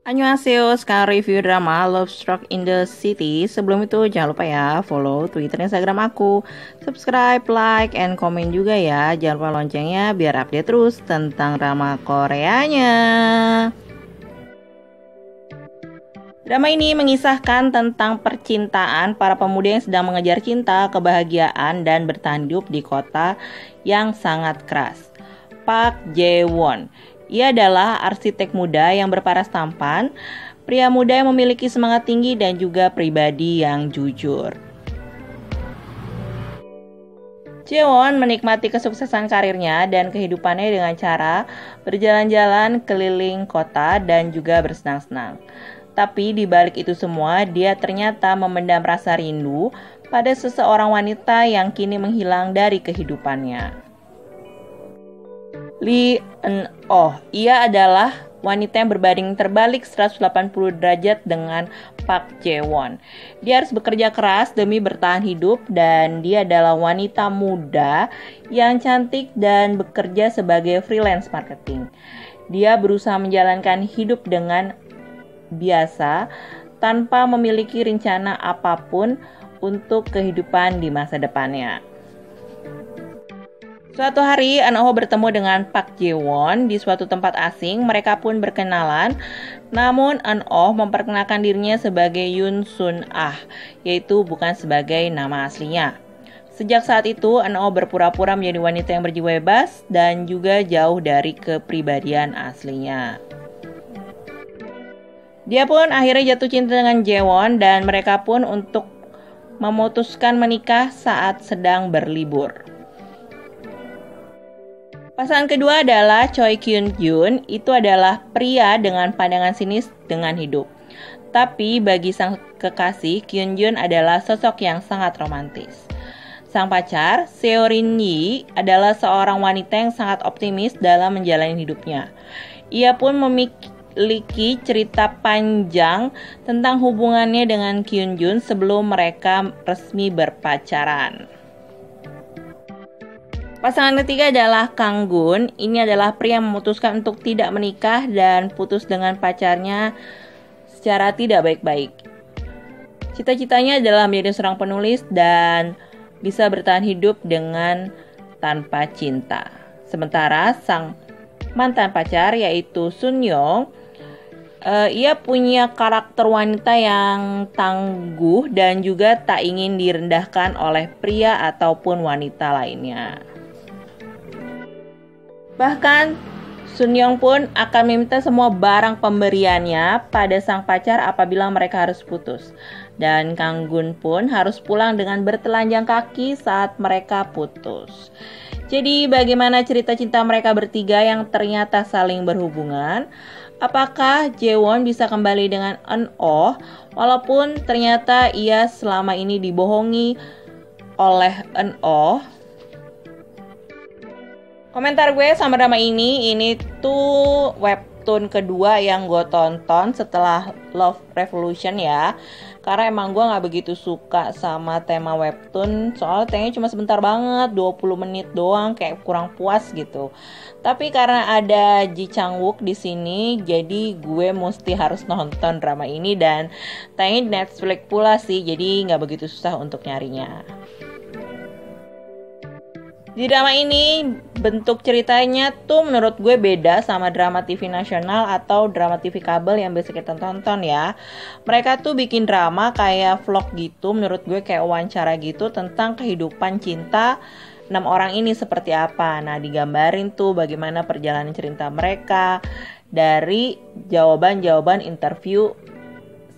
Annyeonghaseyo, sekarang review drama Love Struck in the City. Sebelum itu jangan lupa ya follow Twitter Instagram aku, subscribe, like, and komen juga ya. Jangan lupa loncengnya biar update terus tentang drama Koreanya. Drama ini mengisahkan tentang percintaan para pemuda yang sedang mengejar cinta, kebahagiaan, dan bertahan hidup di kota yang sangat keras. Park Jae-won. Ia adalah arsitek muda yang berparas tampan, pria muda yang memiliki semangat tinggi dan juga pribadi yang jujur. Jae-won menikmati kesuksesan karirnya dan kehidupannya dengan cara berjalan-jalan keliling kota dan juga bersenang-senang. Tapi di balik itu semua, dia ternyata memendam rasa rindu pada seseorang wanita yang kini menghilang dari kehidupannya. Lee Eun-oh, ia adalah wanita yang berbanding terbalik 180 derajat dengan Park Jae-won. Dia harus bekerja keras demi bertahan hidup dan dia adalah wanita muda yang cantik dan bekerja sebagai freelance marketing. Dia berusaha menjalankan hidup dengan biasa tanpa memiliki rencana apapun untuk kehidupan di masa depannya. Suatu hari, Eun-oh bertemu dengan Park Jae-won di suatu tempat asing. Mereka pun berkenalan. Namun, Eun-oh memperkenalkan dirinya sebagai Yoon Sun-ah, yaitu bukan sebagai nama aslinya. Sejak saat itu, Eun-oh berpura-pura menjadi wanita yang berjiwa bebas dan juga jauh dari kepribadian aslinya. Dia pun akhirnya jatuh cinta dengan Jae-won dan mereka pun untuk memutuskan menikah saat sedang berlibur. Pasangan kedua adalah Choi Kyun-jun. Itu adalah pria dengan pandangan sinis dengan hidup. Tapi bagi sang kekasih, Kyun-jun adalah sosok yang sangat romantis. Sang pacar, Seo Rin-yi, adalah seorang wanita yang sangat optimis dalam menjalani hidupnya. Ia pun memiliki cerita panjang tentang hubungannya dengan Kyun-jun sebelum mereka resmi berpacaran. Pasangan ketiga adalah Kang Gun. Ini adalah pria yang memutuskan untuk tidak menikah dan putus dengan pacarnya secara tidak baik-baik. Cita-citanya adalah menjadi seorang penulis dan bisa bertahan hidup dengan tanpa cinta. Sementara sang mantan pacar yaitu Sun Young, ia punya karakter wanita yang tangguh dan juga tak ingin direndahkan oleh pria ataupun wanita lainnya. Bahkan Sun Young pun akan meminta semua barang pemberiannya pada sang pacar apabila mereka harus putus. Dan Kang Gun pun harus pulang dengan bertelanjang kaki saat mereka putus. Jadi bagaimana cerita cinta mereka bertiga yang ternyata saling berhubungan? Apakah Jae-won bisa kembali dengan Eun-oh walaupun ternyata ia selama ini dibohongi oleh Eun-oh? Komentar gue sama drama ini tuh webtoon kedua yang gue tonton setelah Love Revolution ya. Karena emang gue gak begitu suka sama tema webtoon, soalnya temanya cuma sebentar banget, 20 menit doang, kayak kurang puas gitu. Tapi karena ada Ji Chang-wook di sini, jadi gue mesti harus nonton drama ini dan tayangnya di Netflix pula sih, jadi gak begitu susah untuk nyarinya. Di drama ini bentuk ceritanya tuh menurut gue beda sama drama TV nasional atau drama TV kabel yang biasa kita tonton ya. Mereka tuh bikin drama kayak vlog gitu, menurut gue kayak wawancara gitu tentang kehidupan cinta 6 orang ini seperti apa. Nah, digambarin tuh bagaimana perjalanan cerita mereka dari jawaban-jawaban interview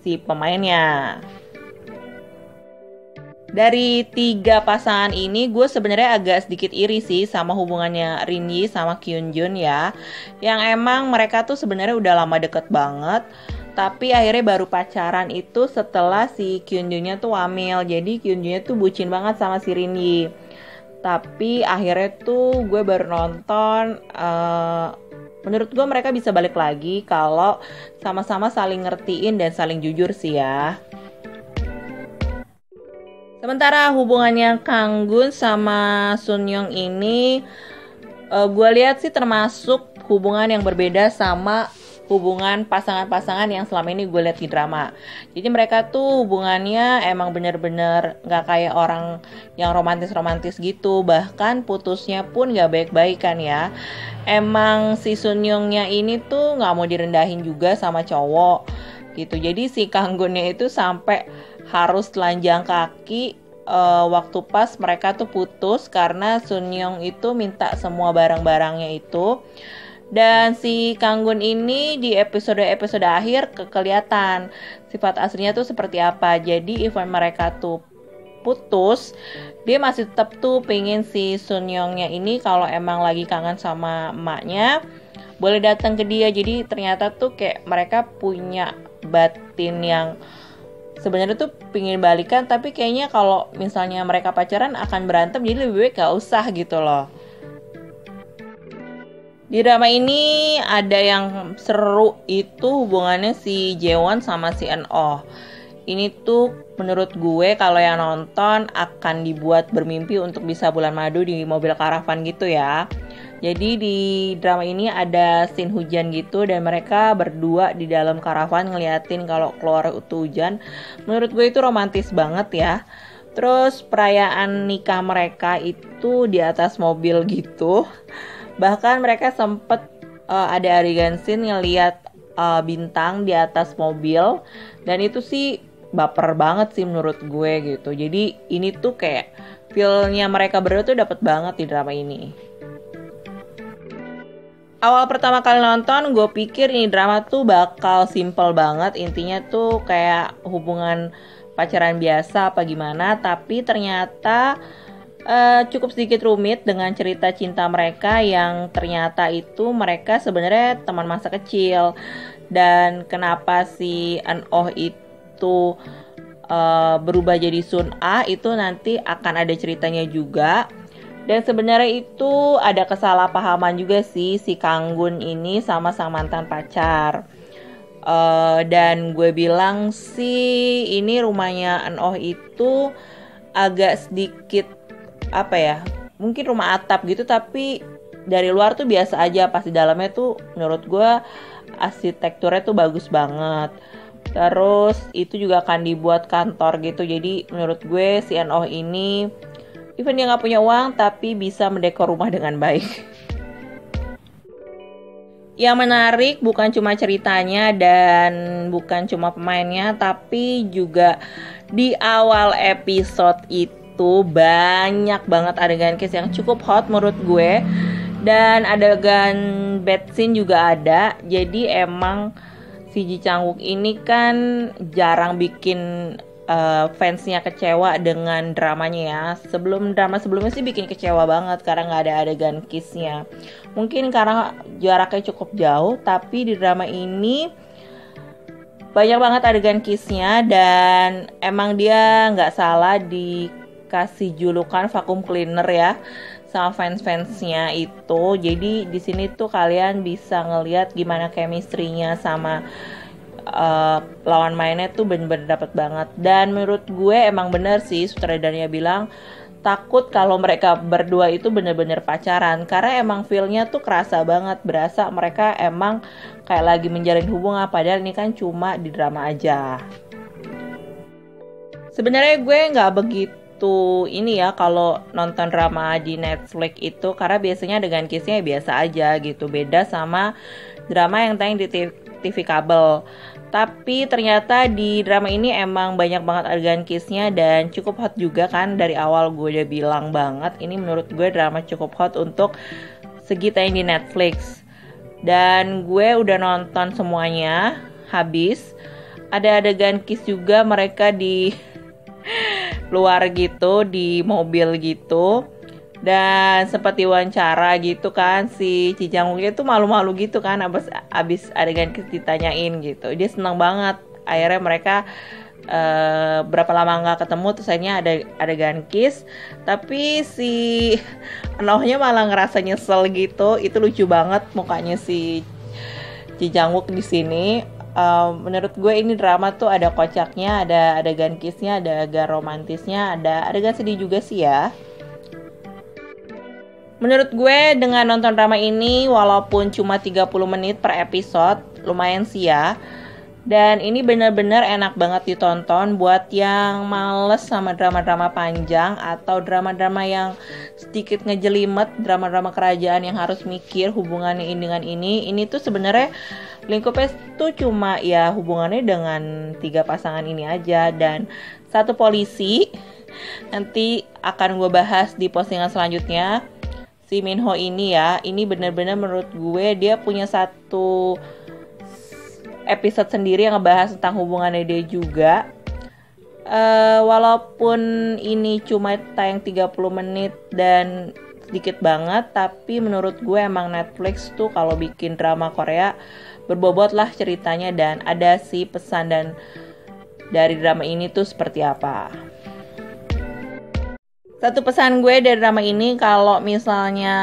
si pemainnya. Dari 3 pasangan ini gue sebenarnya agak sedikit iri sih sama hubungannya Rin-yi sama Kyun-jun ya. Yang emang mereka tuh sebenarnya udah lama deket banget. Tapi akhirnya baru pacaran itu setelah si Kyun-junnya tuh hamil. Jadi Kyun-junnya tuh bucin banget sama si Rin-yi. Tapi akhirnya tuh gue baru nonton, menurut gue mereka bisa balik lagi kalau sama-sama saling ngertiin dan saling jujur sih ya. Sementara hubungannya Kang Gun sama Sun Young ini gue lihat sih termasuk hubungan yang berbeda sama hubungan pasangan-pasangan yang selama ini gue lihat di drama. Jadi mereka tuh hubungannya emang bener-bener gak kayak orang yang romantis-romantis gitu. Bahkan putusnya pun gak baik-baik kan ya. Emang si Sun Youngnya ini tuh gak mau direndahin juga sama cowok gitu. Jadi si Kanggunnya itu sampai harus telanjang kaki waktu pas mereka tuh putus karena Sun Young itu minta semua barang-barangnya itu. Dan si Kanggun ini di episode-episode akhir kelihatan sifat aslinya tuh seperti apa. Jadi even mereka tuh putus, dia masih tetap tuh pengen si Sun Youngnya ini kalau emang lagi kangen sama emaknya boleh datang ke dia. Jadi ternyata tuh kayak mereka punya batin yang sebenarnya tuh pingin balikan, tapi kayaknya kalau misalnya mereka pacaran akan berantem, jadi lebih baik gak usah gitu loh. Di drama ini ada yang seru itu hubungannya si Jaewon sama si Eun-oh. Ini tuh menurut gue kalau yang nonton akan dibuat bermimpi untuk bisa bulan madu di mobil karavan gitu ya. Jadi di drama ini ada scene hujan gitu dan mereka berdua di dalam karavan ngeliatin kalau keluar itu hujan. Menurut gue itu romantis banget ya. Terus perayaan nikah mereka itu di atas mobil gitu. Bahkan mereka sempet ada adegan scene ngeliat bintang di atas mobil. Dan itu sih baper banget sih menurut gue gitu. Jadi ini tuh kayak feel-nya mereka berdua tuh dapet banget di drama ini. Awal pertama kali nonton gue pikir ini drama tuh bakal simple banget. Intinya tuh kayak hubungan pacaran biasa apa gimana. Tapi ternyata cukup sedikit rumit dengan cerita cinta mereka yang ternyata itu mereka sebenarnya teman masa kecil. Dan kenapa si Eun-oh itu berubah jadi Sun Ah itu nanti akan ada ceritanya juga. Dan sebenarnya itu ada kesalahpahaman juga sih si Kanggun ini sama sang mantan pacar. Dan gue bilang sih ini rumahnya Eun-oh itu agak sedikit apa ya, mungkin rumah atap gitu, tapi dari luar tuh biasa aja, pas di dalamnya tuh menurut gue arsitekturnya tuh bagus banget. Terus itu juga akan dibuat kantor gitu, jadi menurut gue si Eun-oh ini even dia gak punya uang tapi bisa mendekor rumah dengan baik. Yang menarik bukan cuma ceritanya dan bukan cuma pemainnya, tapi juga di awal episode itu banyak banget adegan kiss yang cukup hot menurut gue. Dan adegan bad scene juga ada. Jadi emang si Ji Chang-wook ini kan jarang bikin fansnya kecewa dengan dramanya ya. Drama sebelumnya sih bikin kecewa banget karena gak ada adegan kissnya. Mungkin karena jaraknya cukup jauh, tapi di drama ini banyak banget adegan kissnya. Dan emang dia gak salah dikasih julukan vacuum cleaner ya sama fans-fansnya itu. Jadi di sini tuh kalian bisa ngelihat gimana chemistry-nya sama lawan mainnya tuh bener-bener dapet banget. Dan menurut gue emang bener sih sutradaranya bilang takut kalau mereka berdua itu bener-bener pacaran, karena emang feel-nya tuh kerasa banget, berasa mereka emang kayak lagi menjalin hubungan, padahal ini kan cuma di drama aja. Sebenarnya gue nggak begitu ini ya kalau nonton drama di Netflix itu, karena biasanya adegan kissnya biasa aja gitu, beda sama drama yang tayang di TV kabel. Tapi ternyata di drama ini emang banyak banget adegan kissnya dan cukup hot juga kan. Dari awal gue udah bilang banget, ini menurut gue drama cukup hot untuk segi tayang di Netflix. Dan gue udah nonton semuanya habis. Ada adegan kiss juga mereka di luar gitu, di mobil gitu. Dan sempat diwawancara gitu kan, si Ji Chang-wooknya tuh malu-malu gitu kan abis adegan kiss ditanyain gitu. Dia senang banget. Akhirnya mereka berapa lama gak ketemu, terus akhirnya ada adegan kiss. Tapi si Eun-ohnya malah ngerasa nyesel gitu. Itu lucu banget mukanya si Ji Chang-wook di sini. Menurut gue ini drama tuh ada kocaknya, ada adegan kissnya, ada adegan romantisnya, ada adegan sedih juga sih ya. Menurut gue dengan nonton drama ini walaupun cuma 30 menit per episode, lumayan sih ya. Dan ini bener-bener enak banget ditonton buat yang males sama drama-drama panjang atau drama-drama yang sedikit ngejelimet, drama-drama kerajaan yang harus mikir hubungannya ini dengan ini. Ini tuh sebenarnya lingkupnya tuh cuma ya hubungannya dengan 3 pasangan ini aja dan 1 polisi. Nanti akan gue bahas di postingan selanjutnya. Si Minho ini ya, ini bener-bener menurut gue dia punya 1 episode sendiri yang ngebahas tentang hubungannya dia juga. Walaupun ini cuma tayang 30 menit dan sedikit banget, tapi menurut gue emang Netflix tuh kalau bikin drama Korea berbobot lah ceritanya dan ada sih pesan dan dari drama ini tuh seperti apa. Satu pesan gue dari drama ini, kalau misalnya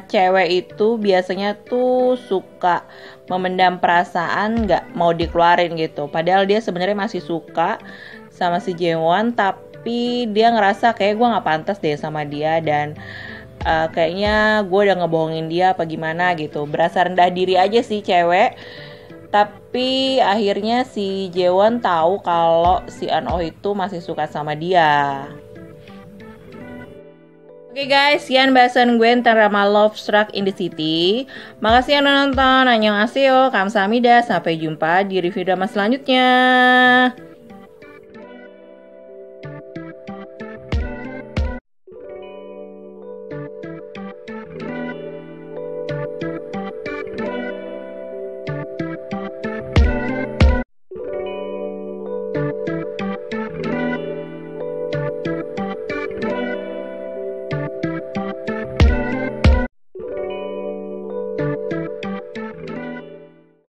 cewek itu biasanya tuh suka memendam perasaan, gak mau dikeluarin gitu. Padahal dia sebenarnya masih suka sama si Jaewon, tapi dia ngerasa kayak gue gak pantas deh sama dia dan kayaknya gue udah ngebohongin dia apa gimana gitu. Berasa rendah diri aja sih cewek. Tapi akhirnya si Jaewon tahu kalau si An-oh itu masih suka sama dia. Oke guys, sekian bahasan gue tentang drama Love Struck in the City. Makasih yang udah nonton. Annyeonghaseyo, kamsahamnida. Sampai jumpa di review drama selanjutnya.